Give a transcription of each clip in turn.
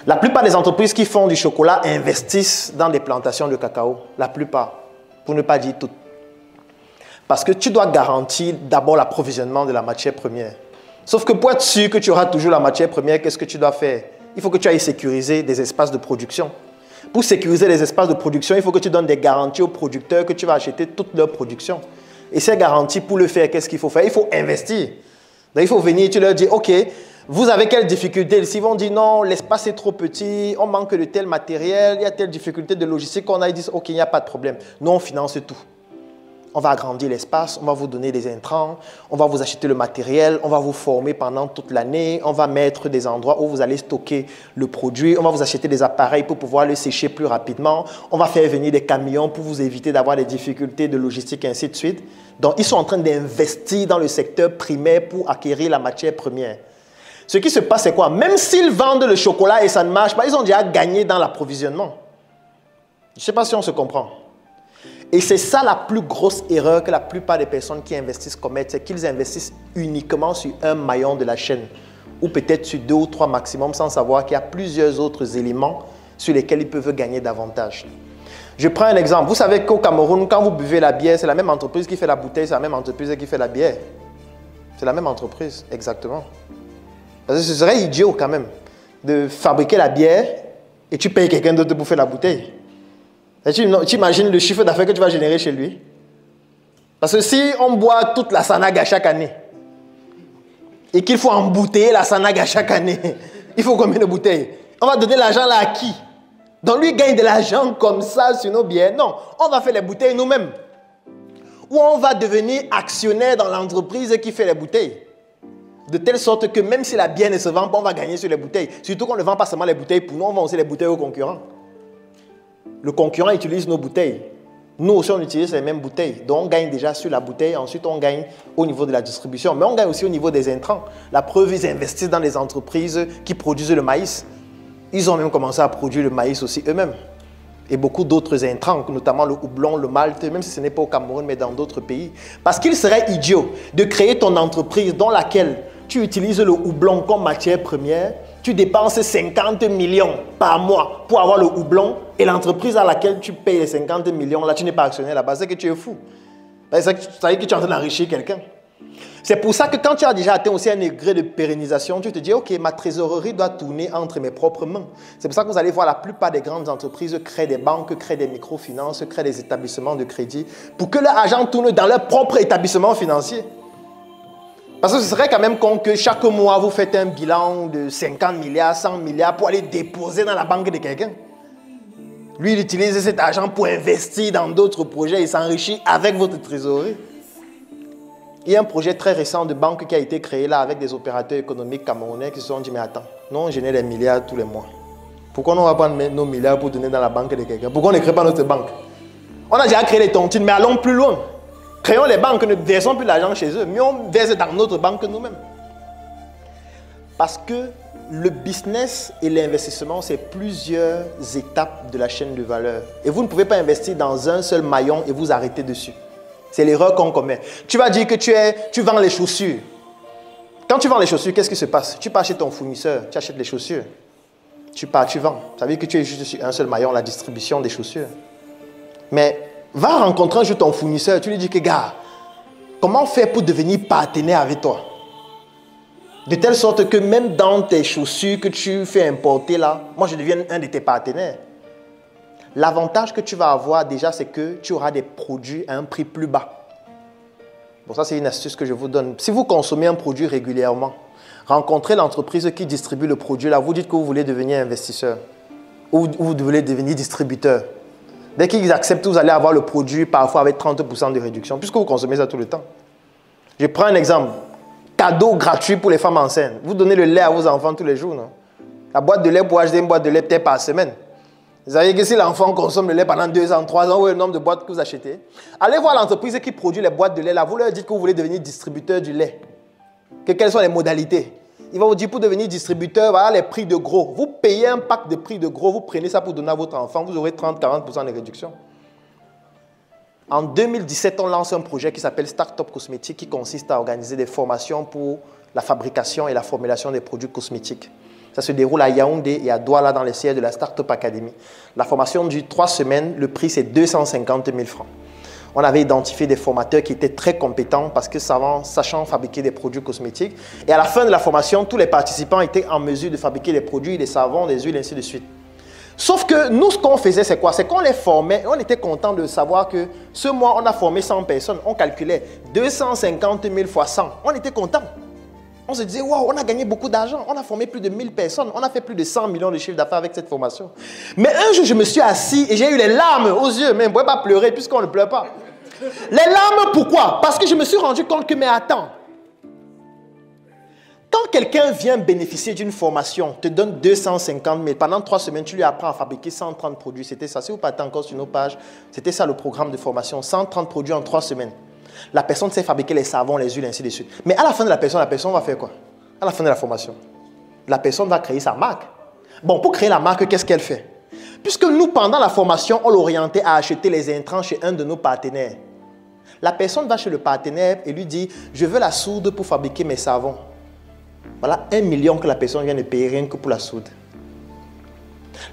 La plupart des entreprises qui font du chocolat investissent dans des plantations de cacao. La plupart, pour ne pas dire toutes. Parce que tu dois garantir d'abord l'approvisionnement de la matière première. Sauf que pour être sûr que tu auras toujours la matière première, qu'est-ce que tu dois faire? Il faut que tu ailles sécuriser des espaces de production. Pour sécuriser les espaces de production, il faut que tu donnes des garanties aux producteurs que tu vas acheter toute leur production. Et ces garanties, pour le faire, qu'est-ce qu'il faut faire? Il faut investir. Donc, il faut venir, tu leur dis, OK, vous avez quelles difficultés? S'ils vont dire, non, l'espace est trop petit, on manque de tel matériel, il y a telle difficulté de logistique qu'on a, ils disent, OK, il n'y a pas de problème. Nous, on finance tout. On va agrandir l'espace, on va vous donner des intrants, on va vous acheter le matériel, on va vous former pendant toute l'année, on va mettre des endroits où vous allez stocker le produit, on va vous acheter des appareils pour pouvoir le sécher plus rapidement, on va faire venir des camions pour vous éviter d'avoir des difficultés de logistique et ainsi de suite. Donc, ils sont en train d'investir dans le secteur primaire pour acquérir la matière première. Ce qui se passe, c'est quoi? Même s'ils vendent le chocolat et ça ne marche pas, ils ont déjà gagné dans l'approvisionnement. Je ne sais pas si on se comprend. Et c'est ça la plus grosse erreur que la plupart des personnes qui investissent commettent, c'est qu'ils investissent uniquement sur un maillon de la chaîne, ou peut-être sur 2 ou 3 maximum, sans savoir qu'il y a plusieurs autres éléments sur lesquels ils peuvent gagner davantage. Je prends un exemple. Vous savez qu'au Cameroun, quand vous buvez la bière, c'est la même entreprise qui fait la bouteille, c'est la même entreprise qui fait la bière. C'est la même entreprise, exactement. Parce que ce serait idiot quand même de fabriquer la bière et tu payes quelqu'un d'autre pour faire la bouteille. Tu imagines le chiffre d'affaires que tu vas générer chez lui? Parce que si on boit toute la Sanaga chaque année et qu'il faut embouteiller la Sanaga chaque année, il faut combien de bouteilles? On va donner l'argent là à qui? Donc lui gagne de l'argent comme ça sur nos bières? Non, on va faire les bouteilles nous-mêmes. Ou on va devenir actionnaire dans l'entreprise qui fait les bouteilles. De telle sorte que même si la bière ne se vend pas, on va gagner sur les bouteilles. Surtout qu'on ne vend pas seulement les bouteilles pour nous, on vend aussi les bouteilles aux concurrents. Le concurrent utilise nos bouteilles. Nous aussi, on utilise les mêmes bouteilles. Donc, on gagne déjà sur la bouteille. Ensuite, on gagne au niveau de la distribution. Mais on gagne aussi au niveau des intrants. La preuve, ils investissent dans les entreprises qui produisent le maïs. Ils ont même commencé à produire le maïs aussi eux-mêmes. Et beaucoup d'autres intrants, notamment le houblon, le malt, même si ce n'est pas au Cameroun, mais dans d'autres pays. Parce qu'il serait idiot de créer ton entreprise dans laquelle tu utilises le houblon comme matière première, tu dépenses 50 millions par mois pour avoir le houblon et l'entreprise à laquelle tu payes les 50 millions, là, tu n'es pas actionnaire là-bas, c'est que tu es fou. Ça veut dire que tu es en train d'enrichir quelqu'un. C'est pour ça que quand tu as déjà atteint aussi un degré de pérennisation, tu te dis, OK, ma trésorerie doit tourner entre mes propres mains. C'est pour ça que vous allez voir la plupart des grandes entreprises créent des banques, créent des microfinances, créent des établissements de crédit pour que leur argent tourne dans leur propre établissement financier. Parce que ce serait quand même con que chaque mois, vous faites un bilan de 50 milliards, 100 milliards pour aller déposer dans la banque de quelqu'un. Lui, il utilise cet argent pour investir dans d'autres projets et s'enrichir avec votre trésorerie. Il y a un projet très récent de banque qui a été créé là avec des opérateurs économiques camerounais qui se sont dit, mais attends, nous on génère des milliards tous les mois. Pourquoi on ne va pas mettre nos milliards pour donner dans la banque de quelqu'un? Pourquoi on ne crée pas notre banque? On a déjà créé les tontines, mais allons plus loin. Créons les banques, ne versons plus l'argent chez eux, mais on verse dans notre banque nous-mêmes. Parce que le business et l'investissement, c'est plusieurs étapes de la chaîne de valeur. Et vous ne pouvez pas investir dans un seul maillon et vous arrêter dessus. C'est l'erreur qu'on commet. Tu vas dire que tu vends les chaussures. Quand tu vends les chaussures, qu'est-ce qui se passe? Tu pars chez ton fournisseur, tu achètes les chaussures. Tu pars, tu vends. Ça veut dire que tu es juste sur un seul maillon, la distribution des chaussures. Mais va rencontrer un jour ton fournisseur, tu lui dis que gars, comment faire pour devenir partenaire avec toi? De telle sorte que même dans tes chaussures que tu fais importer là, moi je deviens un de tes partenaires. L'avantage que tu vas avoir déjà, c'est que tu auras des produits à un prix plus bas. Bon, ça c'est une astuce que je vous donne. Si vous consommez un produit régulièrement, rencontrez l'entreprise qui distribue le produit là, vous dites que vous voulez devenir investisseur ou vous voulez devenir distributeur. Dès qu'ils acceptent, vous allez avoir le produit parfois avec 30% de réduction, puisque vous consommez ça tout le temps. Je prends un exemple. Cadeau gratuit pour les femmes enceintes. Vous donnez le lait à vos enfants tous les jours, non? La boîte de lait pour acheter une boîte de lait peut-être par semaine. Vous savez que si l'enfant consomme le lait pendant 2 ans, 3 ans, où est le nombre de boîtes que vous achetez? Allez voir l'entreprise qui produit les boîtes de lait là. Vous leur dites que vous voulez devenir distributeur du lait. Quelles sont les modalités? Il va vous dire pour devenir distributeur, voilà les prix de gros. Vous payez un pack de prix de gros, vous prenez ça pour donner à votre enfant, vous aurez 30-40% de réduction. En 2017, on lance un projet qui s'appelle Startup Cosmétique qui consiste à organiser des formations pour la fabrication et la formulation des produits cosmétiques. Ça se déroule à Yaoundé et à Douala dans les sièges de la Startup Academy. La formation dure 3 semaines. Le prix, c'est 250 000 francs. On avait identifié des formateurs qui étaient très compétents parce que sachant fabriquer des produits cosmétiques. Et à la fin de la formation, tous les participants étaient en mesure de fabriquer des produits, des savons, des huiles, ainsi de suite. Sauf que nous, ce qu'on faisait, c'est quoi? C'est qu'on les formait. On était content de savoir que ce mois, on a formé 100 personnes. On calculait 250 000 fois 100. On était content. On se disait, waouh, on a gagné beaucoup d'argent. On a formé plus de 1000 personnes. On a fait plus de 100 millions de chiffres d'affaires avec cette formation. Mais un jour, je me suis assis et j'ai eu les larmes aux yeux. Mais on ne pouvait pas pleurer puisqu'on ne pleure pas. Les larmes, pourquoi? Parce que je me suis rendu compte que, mais attends, quand quelqu'un vient bénéficier d'une formation, te donne 250 000, pendant 3 semaines, tu lui apprends à fabriquer 130 produits. C'était ça. Si vous partez encore sur nos pages, c'était ça le programme de formation. 130 produits en 3 semaines. La personne sait fabriquer les savons, les huiles, ainsi de suite. Mais à la fin de la personne va faire quoi? À la fin de la formation, la personne va créer sa marque. Bon, pour créer la marque, qu'est-ce qu'elle fait? Puisque nous, pendant la formation, on l'orientait à acheter les intrants chez un de nos partenaires. La personne va chez le partenaire et lui dit, je veux la soude pour fabriquer mes savons. Voilà 1 million que la personne vient de payer rien que pour la soude.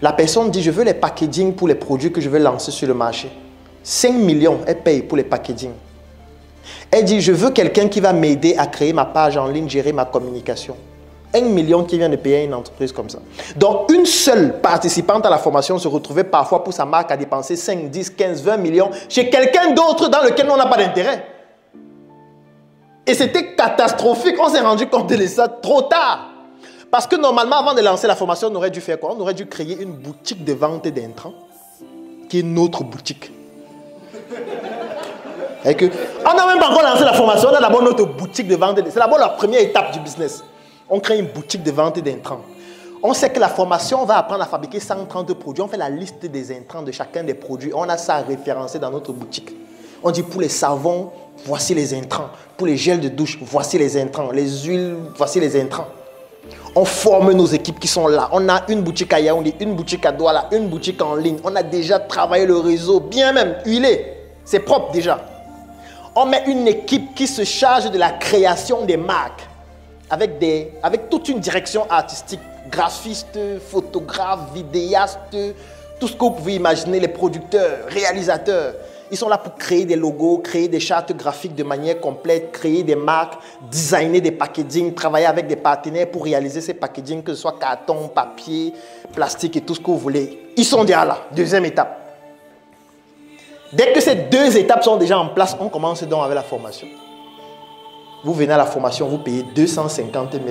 La personne dit, je veux les packaging pour les produits que je vais lancer sur le marché. 5 millions, elle paye pour les packaging. Elle dit, je veux quelqu'un qui va m'aider à créer ma page en ligne, gérer ma communication. 1 million qui vient de payer une entreprise comme ça. Donc, une seule participante à la formation se retrouvait parfois pour sa marque à dépenser 5, 10, 15, 20 millions chez quelqu'un d'autre dans lequel on n'a pas d'intérêt. Et c'était catastrophique. On s'est rendu compte de ça trop tard. Parce que normalement, avant de lancer la formation, on aurait dû faire quoi? On aurait dû créer une boutique de vente d'intrants qui est notre boutique. Et que, on n'a même pas encore lancé la formation, on a d'abord notre boutique de vente. C'est d'abord la première étape du business. On crée une boutique de vente d'intrants. On sait que la formation va apprendre à fabriquer 130 produits. On fait la liste des intrants de chacun des produits. On a ça référencé dans notre boutique. On dit pour les savons, voici les intrants. Pour les gels de douche, voici les intrants. Les huiles, voici les intrants. On forme nos équipes qui sont là. On a une boutique à Yaoundé, une boutique à Douala, une boutique en ligne. On a déjà travaillé le réseau, bien même, huilé. C'est propre déjà. On met une équipe qui se charge de la création des marques avec toute une direction artistique, graphiste, photographe, vidéaste, tout ce que vous pouvez imaginer, les producteurs, réalisateurs. Ils sont là pour créer des logos, créer des chartes graphiques de manière complète, créer des marques, designer des packaging, travailler avec des partenaires pour réaliser ces packaging, que ce soit carton, papier, plastique et tout ce que vous voulez. Ils sont déjà là, deuxième étape. Dès que ces 2 étapes sont déjà en place, on commence donc avec la formation. Vous venez à la formation, vous payez 250 000.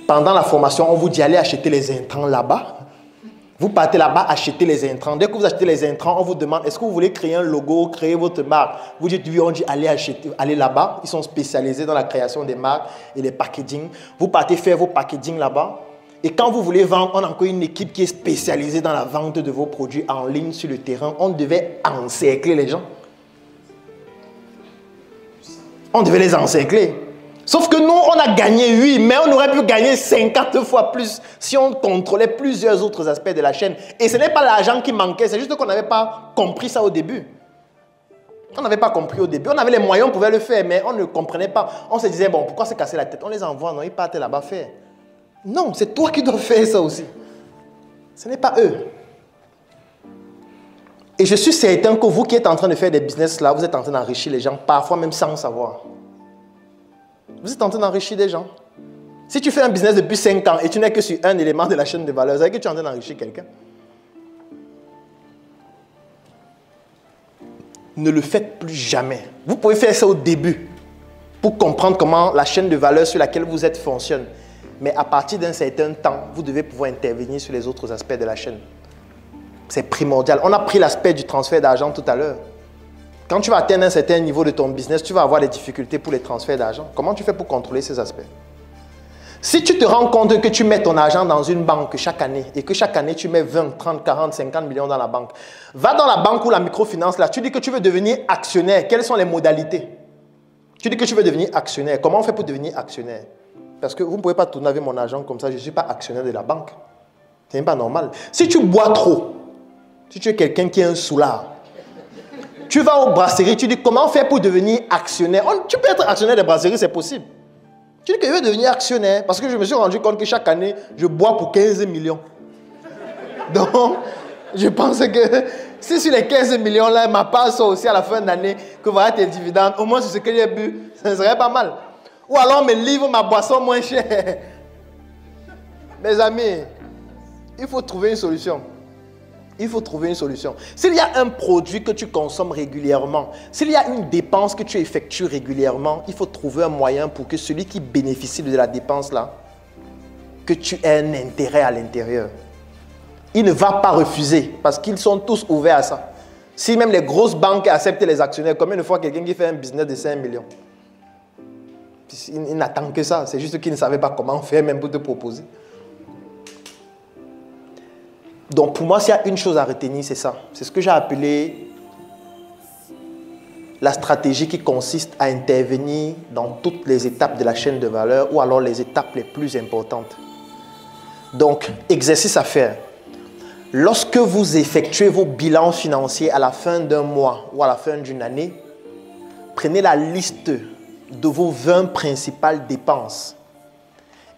Pendant la formation, on vous dit allez acheter les intrants là-bas. Vous partez là-bas, achetez les intrants. Dès que vous achetez les intrants, on vous demande est-ce que vous voulez créer un logo, créer votre marque. Vous dites oui, on dit allez acheter, allez là-bas. Ils sont spécialisés dans la création des marques et les packaging. Vous partez faire vos packaging là-bas. Et quand vous voulez vendre, on a encore une équipe qui est spécialisée dans la vente de vos produits en ligne sur le terrain. On devait encercler les gens. On devait les encercler. Sauf que nous, on a gagné 8, mais on aurait pu gagner 50 fois plus si on contrôlait plusieurs autres aspects de la chaîne. Et ce n'est pas l'argent qui manquait, c'est juste qu'on n'avait pas compris ça au début. On n'avait pas compris au début. On avait les moyens, on pouvait le faire, mais on ne comprenait pas. On se disait, bon, pourquoi se casser la tête? On les envoie, non, ils partent là-bas faire. Non, c'est toi qui dois faire ça aussi. Ce n'est pas eux. Et je suis certain que vous qui êtes en train de faire des business là, vous êtes en train d'enrichir les gens, parfois même sans savoir. Vous êtes en train d'enrichir des gens. Si tu fais un business depuis 5 ans et tu n'es que sur un élément de la chaîne de valeur, c'est que tu es en train d'enrichir quelqu'un. Ne le faites plus jamais. Vous pouvez faire ça au début pour comprendre comment la chaîne de valeur sur laquelle vous êtes fonctionne. Mais à partir d'un certain temps, vous devez pouvoir intervenir sur les autres aspects de la chaîne. C'est primordial. On a pris l'aspect du transfert d'argent tout à l'heure. Quand tu vas atteindre un certain niveau de ton business, tu vas avoir des difficultés pour les transferts d'argent. Comment tu fais pour contrôler ces aspects? Si tu te rends compte que tu mets ton argent dans une banque chaque année et que chaque année tu mets 20, 30, 40, 50 millions dans la banque, va dans la banque ou la microfinance là, tu dis que tu veux devenir actionnaire. Quelles sont les modalités? Tu dis que tu veux devenir actionnaire. Comment on fait pour devenir actionnaire? Parce que vous ne pouvez pas tourner avec mon argent comme ça. Je ne suis pas actionnaire de la banque. Ce n'est pas normal. Si tu bois trop, si tu es quelqu'un qui est un soulard, tu vas aux brasseries, tu dis comment faire pour devenir actionnaire. Tu peux être actionnaire des brasseries, c'est possible. Tu dis que je veux devenir actionnaire parce que je me suis rendu compte que chaque année, je bois pour 15 millions. Donc, je pense que si sur les 15 millions-là, ma part sort aussi à la fin de l'année, que voilà tes dividendes, au moins sur ce que j'ai bu, ça serait pas mal. Ou alors me livre ma boisson moins chère. Mes amis, il faut trouver une solution. Il faut trouver une solution. S'il y a un produit que tu consommes régulièrement, s'il y a une dépense que tu effectues régulièrement, il faut trouver un moyen pour que celui qui bénéficie de la dépense-là, que tu aies un intérêt à l'intérieur. Il ne va pas refuser parce qu'ils sont tous ouverts à ça. Si même les grosses banques acceptent les actionnaires, combien de fois quelqu'un qui fait un business de 5 millions, il n'attend que ça. C'est juste qu'il ne savait pas comment faire même pour te proposer. Donc pour moi, s'il y a une chose à retenir, c'est ça. C'est ce que j'ai appelé la stratégie qui consiste à intervenir dans toutes les étapes de la chaîne de valeur ou alors les étapes les plus importantes. Donc, exercice à faire. Lorsque vous effectuez vos bilans financiers à la fin d'un mois ou à la fin d'une année, prenez la liste de vos 20 principales dépenses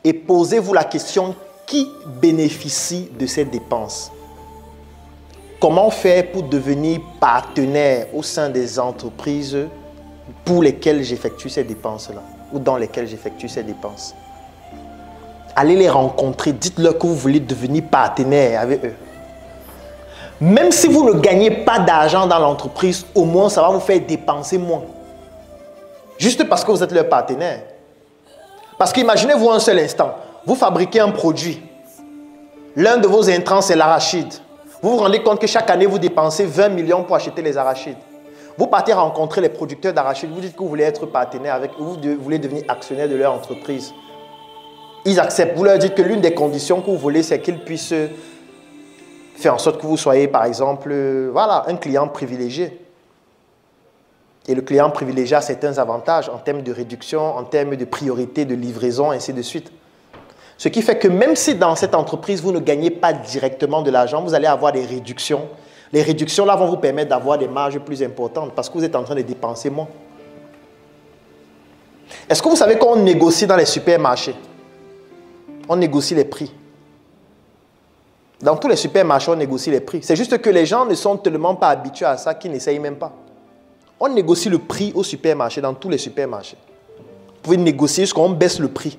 et posez-vous la question: qui bénéficie de ces dépenses? Comment faire pour devenir partenaire au sein des entreprises pour lesquelles j'effectue ces dépenses-là ou dans lesquelles j'effectue ces dépenses? Allez les rencontrer, dites-leur que vous voulez devenir partenaire avec eux. Même si vous ne gagnez pas d'argent dans l'entreprise, au moins ça va vous faire dépenser moins. Juste parce que vous êtes leur partenaire. Parce qu'imaginez-vous un seul instant, vous fabriquez un produit. L'un de vos intrants, c'est l'arachide. Vous vous rendez compte que chaque année, vous dépensez 20 millions pour acheter les arachides. Vous partez rencontrer les producteurs d'arachides, vous dites que vous voulez être partenaire avec eux, vous voulez devenir actionnaire de leur entreprise. Ils acceptent. Vous leur dites que l'une des conditions que vous voulez, c'est qu'ils puissent faire en sorte que vous soyez, par exemple, voilà, un client privilégié. Et le client privilégié a certains avantages en termes de réduction, en termes de priorité, de livraison, ainsi de suite. Ce qui fait que même si dans cette entreprise, vous ne gagnez pas directement de l'argent, vous allez avoir des réductions. Les réductions là vont vous permettre d'avoir des marges plus importantes parce que vous êtes en train de dépenser moins. Est-ce que vous savez qu'on négocie dans les supermarchés? On négocie les prix. Dans tous les supermarchés, on négocie les prix. C'est juste que les gens ne sont tellement pas habitués à ça qu'ils n'essayent même pas. On négocie le prix au supermarché, dans tous les supermarchés. Vous pouvez négocier jusqu'à on baisse le prix.